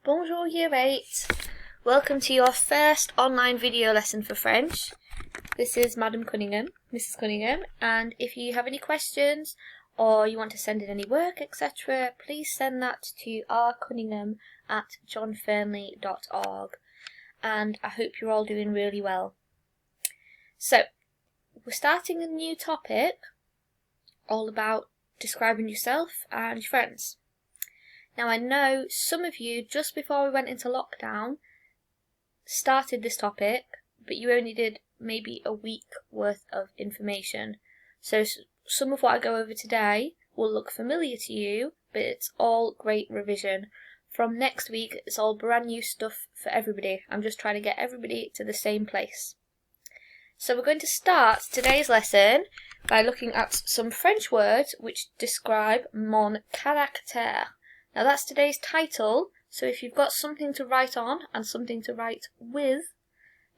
Bonjour Year 8. Welcome to your first online video lesson for French. This is Madam Cunningham, Mrs. Cunningham, and if you have any questions or you want to send in any work, etc., please send that to rcunningham@johnfernley.org, and I hope you're all doing really well. So, we're starting a new topic all about describing yourself and your friends. Now I know some of you, just before we went into lockdown, started this topic, but you only did maybe a week worth of information. So some of what I go over today will look familiar to you, but it's all great revision. From next week, it's all brand new stuff for everybody. I'm just trying to get everybody to the same place. So we're going to start today's lesson by looking at some French words which describe mon caractère. Now that's today's title, so if you've got something to write on and something to write with,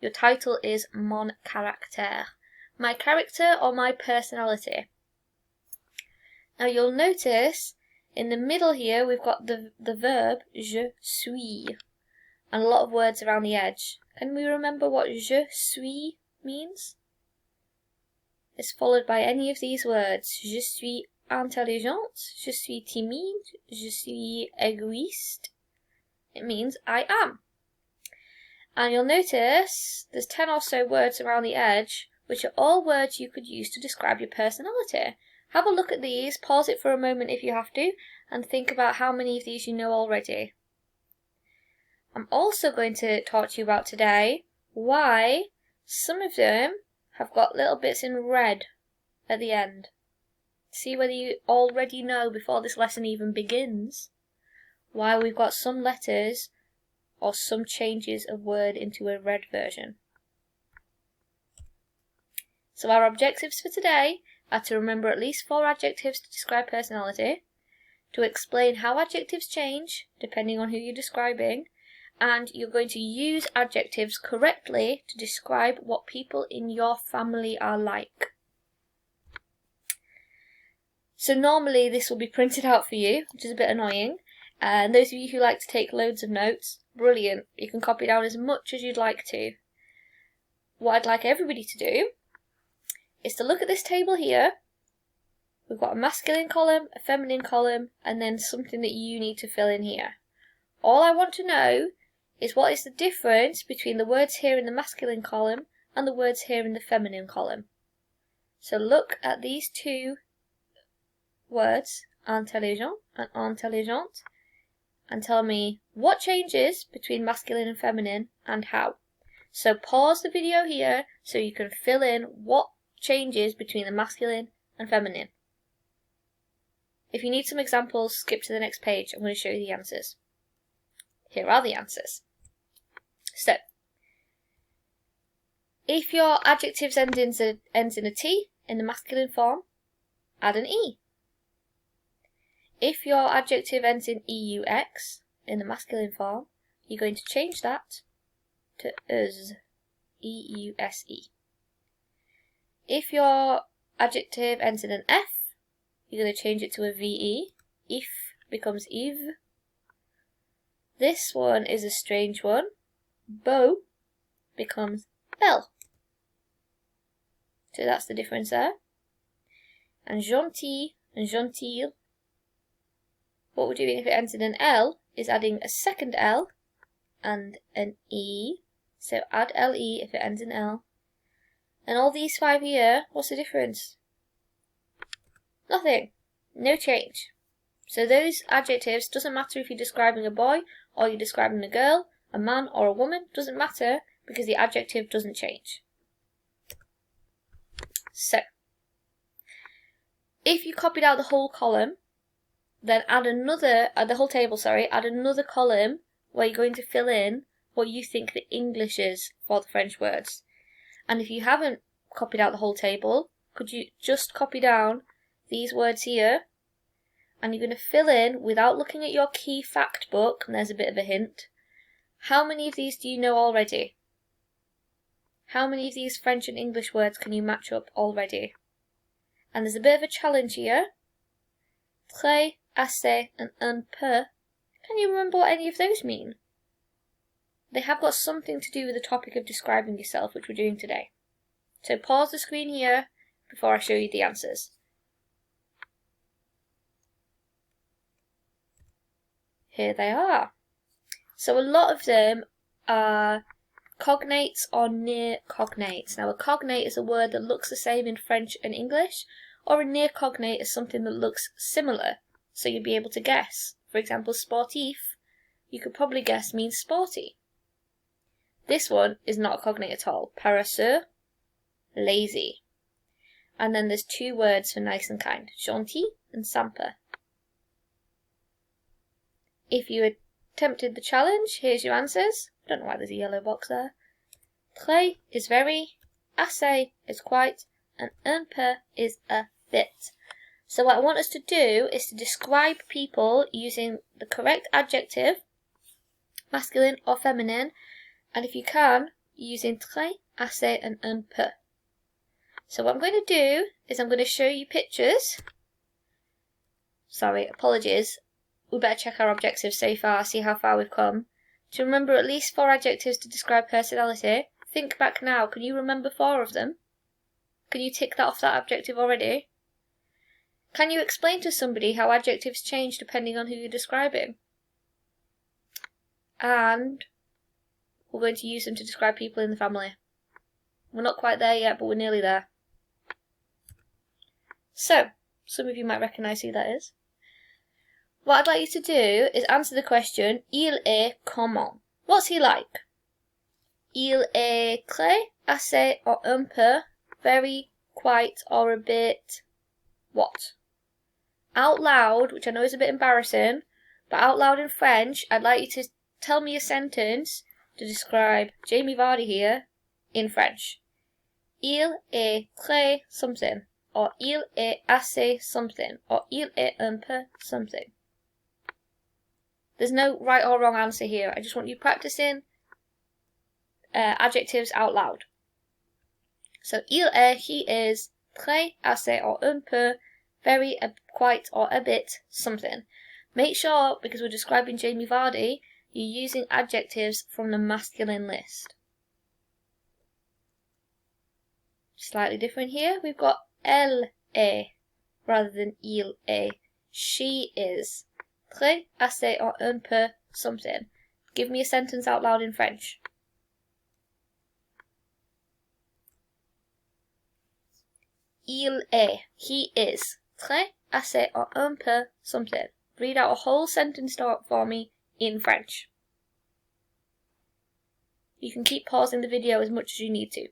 your title is mon caractère. My character or my personality. Now you'll notice in the middle here we've got the verb je suis and a lot of words around the edge. Can we remember what je suis means? It's followed by any of these words. Je suis intelligente, je suis timide, je suis égoïste. It means I am. And you'll notice there's 10 or so words around the edge, which are all words you could use to describe your personality. Have a look at these, pause it for a moment if you have to, and think about how many of these you know already. I'm also going to talk to you about today why some of them have got little bits in red at the end. See whether you already know before this lesson even begins why we've got some letters or some changes of word into a red version. So our objectives for today are to remember at least 4 adjectives to describe personality, to explain how adjectives change depending on who you're describing, and you're going to use adjectives correctly to describe what people in your family are like. So normally this will be printed out for you, which is a bit annoying, and those of you who like to take loads of notes, brilliant, you can copy down as much as you'd like to. What I'd like everybody to do is to look at this table here. We've got a masculine column, a feminine column, and then something that you need to fill in here. All I want to know is what is the difference between the words here in the masculine column and the words here in the feminine column. So look at these two words, intelligent and intelligente, and tell me what changes between masculine and feminine and how. So pause the video here so you can fill in what changes between the masculine and feminine. If you need some examples, skip to the next page. I'm going to show you the answers. Here are the answers. So, if your adjectives ends in a T in the masculine form, add an E. If your adjective ends in EUX in the masculine form, you're going to change that to EUSE, EUSE. If your adjective ends in an F, you're going to change it to a VE. If becomes Yves. This one is a strange one. Beau becomes belle. So that's the difference there. And gentil and gentille, what we're doing if it ends in an L is adding a second L and an E. So add LE if it ends in L. And all these 5 here, what's the difference? Nothing. No change. So those adjectives, doesn't matter if you're describing a boy or you're describing a girl, a man or a woman, doesn't matter because the adjective doesn't change. So, if you copied out the whole column, then add another column where you're going to fill in what you think the English is for the French words. And if you haven't copied out the whole table, could you just copy down these words here? And you're going to fill in, without looking at your key fact book, and there's a bit of a hint, how many of these do you know already? How many of these French and English words can you match up already? And there's a bit of a challenge here. Très, assez, and un peu Can you remember what any of those mean? They have got something to do with the topic of describing yourself, which we're doing today. So pause the screen here before I show you the answers. Here they are. So a lot of them are cognates or near cognates. Now a cognate is a word that looks the same in French and English, or a near cognate is something that looks similar, so you'd be able to guess. For example, sportif, you could probably guess means sporty. This one is not a cognate at all. Paresseux, lazy. And then there's two words for nice and kind, gentil and sympa. If you attempted the challenge, here's your answers. I don't know why there's a yellow box there. Très is very, assez is quite, and un peu is a bit. So what I want us to do is to describe people using the correct adjective, masculine or feminine, and if you can, using très, assez and un peu. So what I'm going to do is I'm going to show you pictures. Sorry, apologies. We better check our objectives so far, see how far we've come. To remember at least 4 adjectives to describe personality. Think back now, can you remember 4 of them? Can you tick that off that objective already? Can you explain to somebody how adjectives change depending on who you're describing? And we're going to use them to describe people in the family. We're not quite there yet, but we're nearly there. So, some of you might recognise who that is. What I'd like you to do is answer the question, il est comment? What's he like? Il est très, assez or un peu, very, quite or a bit, what? Out loud, which I know is a bit embarrassing, but out loud in French, I'd like you to tell me a sentence to describe Jamie Vardy here in French. Il est très something, or il est assez something, or il est un peu something. There's no right or wrong answer here. I just want you practicing adjectives out loud. So, il est, he is, très, assez or un peu, very, quite or a bit, something. Make sure, because we're describing Jamie Vardy, you're using adjectives from the masculine list. Slightly different here. We've got elle est rather than il est. She is. Très, assez or un peu, something. Give me a sentence out loud in French. Il est, he is. Très, assez or un peu, something. Read out a whole sentence for me in French. You can keep pausing the video as much as you need to.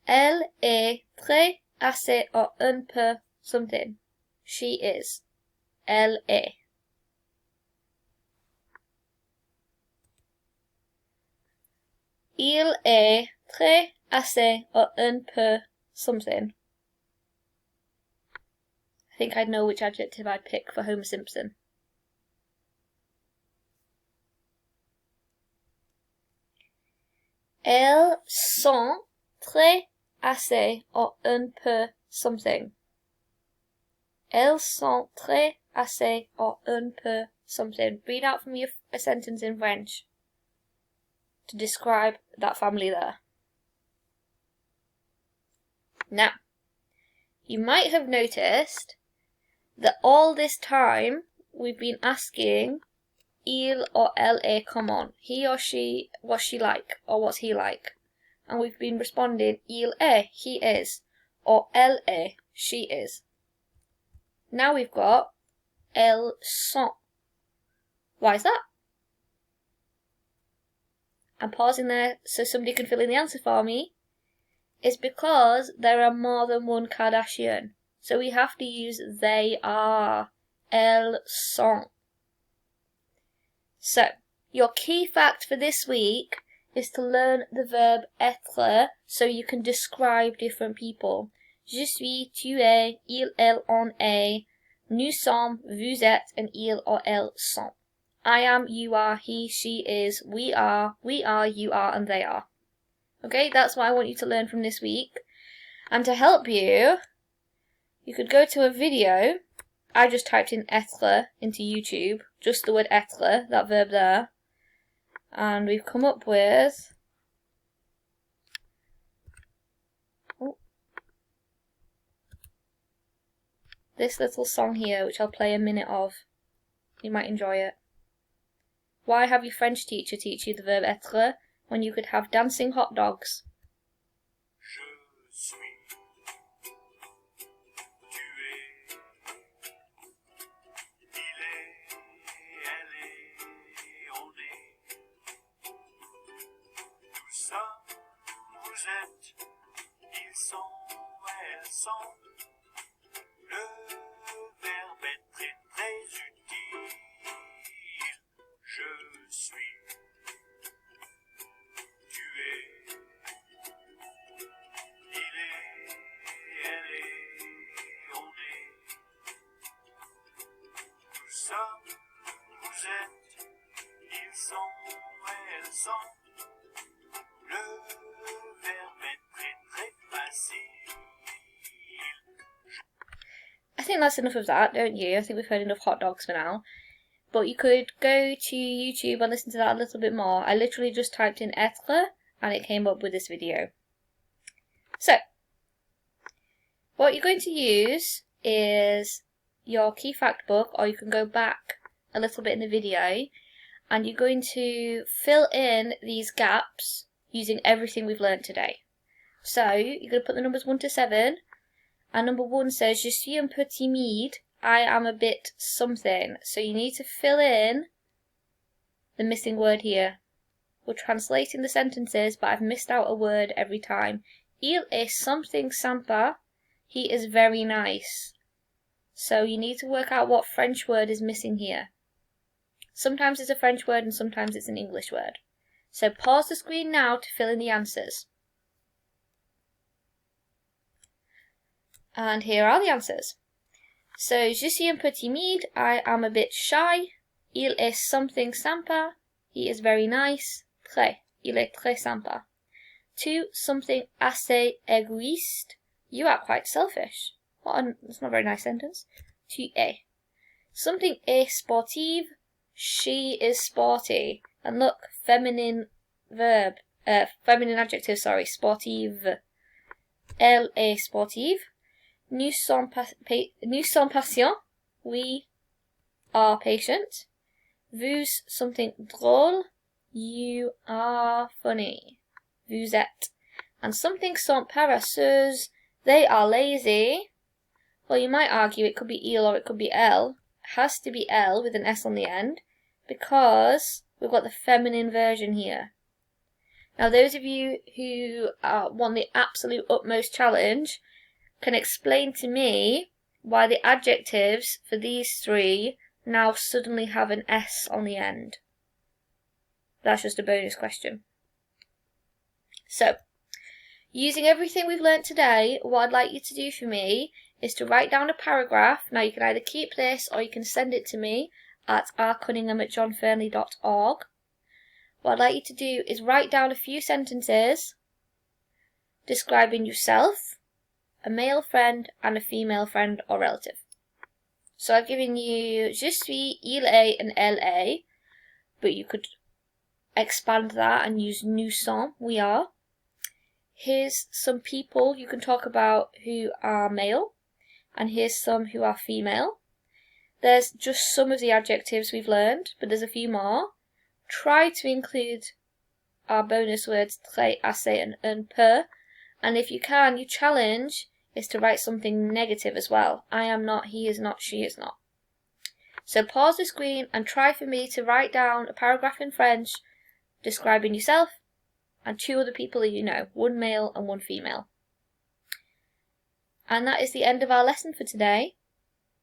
Elle est très, assez or un peu, something. She is. Elle est. Il est très, assez or un peu, something. I think I'd know which adjective I'd pick for Homer Simpson. Elles sont très, assez or un peu, something. Elles sont très, assez or un peu, something. Read out for me a sentence in French to describe that family there. Now, you might have noticed that all this time we've been asking il or elle est comment, he or she, what's she like, or what's he like, and we've been responding il est, he is, or elle est, she is. Now we've got elles sont. Why is that? I'm pausing there so somebody can fill in the answer for me. It's because there are more than one Kardashian. So we have to use they are. Elles sont. So, your key fact for this week is to learn the verb être so you can describe different people. Je suis, tu es, il, elle, on est, nous sommes, vous êtes, and il or elles sont. I am, you are, he, she is, we are, you are, and they are. Okay, that's what I want you to learn from this week. And to help you, you could go to a video I just typed in être into YouTube, just the word être, that verb there, and we've come up with this little song here, which I'll play a minute of. You might enjoy it. Why have your French teacher teach you the verb être when you could have dancing hot dogs? Je suis, tu es, il est, elle est, on est. Tout ça, vous êtes, ils sont, elles sont. Le verbe être est très utile. Je suis, tu es, il est, elle est, on est. Tout ça, vous êtes, ils sont, elles sont. Le verbe être est très facile. I think that's enough of that, don't you? I think we've heard enough hot dogs for now. But you could go to YouTube and listen to that a little bit more. I literally just typed in être and it came up with this video. So, what you're going to use is your key fact book, or you can go back a little bit in the video, and you're going to fill in these gaps using everything we've learnt today. So, you're going to put the numbers 1 to 7, and number 1 says, Je suis un peu timide, I am a bit something. So you need to fill in the missing word here. We're translating the sentences, but I've missed out a word every time. Il est something sympa, he is very nice. So you need to work out what French word is missing here. Sometimes it's a French word and sometimes it's an English word. So pause the screen now to fill in the answers. And here are the answers. So, je suis un peu timide, I am a bit shy. Il est something sympa, he is very nice. Très, il est très sympa. 2, something assez égoïste, you are quite selfish. That's not a very nice sentence. Tu es. Something est sportive, she is sporty. And look, feminine adjective, sportive. Elle est sportive. Nous sommes patients, we are patient. Vous, something drôle, you are funny. Vous êtes. And something sont paresseux, they are lazy. Well, you might argue it could be il or it could be elle. It has to be elle with an s on the end, because we've got the feminine version here. Now, those of you who want the absolute utmost challenge can explain to me why the adjectives for these 3 now suddenly have an S on the end. That's just a bonus question. So, using everything we've learnt today, what I'd like you to do for me is to write down a paragraph. Now you can either keep this or you can send it to me at rcunningham@johnfernley.org. What I'd like you to do is write down a few sentences describing yourself, a male friend and a female friend or relative. So I've given you je suis, il est and elle est, but you could expand that and use nous sommes, we are. Here's some people you can talk about who are male, and here's some who are female. There's just some of the adjectives we've learned, but there's a few more. Try to include our bonus words très, assez and un peu, and if you can, your challenge is to write something negative as well. I am not, he is not, she is not. So pause the screen and try for me to write down a paragraph in French describing yourself and 2 other people that you know, 1 male and 1 female. And that is the end of our lesson for today.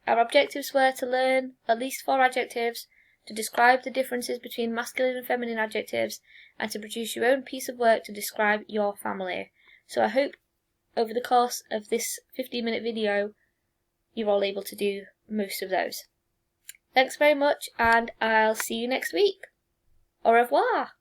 Our objectives were to learn at least 4 adjectives, to describe the differences between masculine and feminine adjectives, and to produce your own piece of work to describe your family. So I hope over the course of this 15-minute video, you're all able to do most of those. Thanks very much, and I'll see you next week. Au revoir!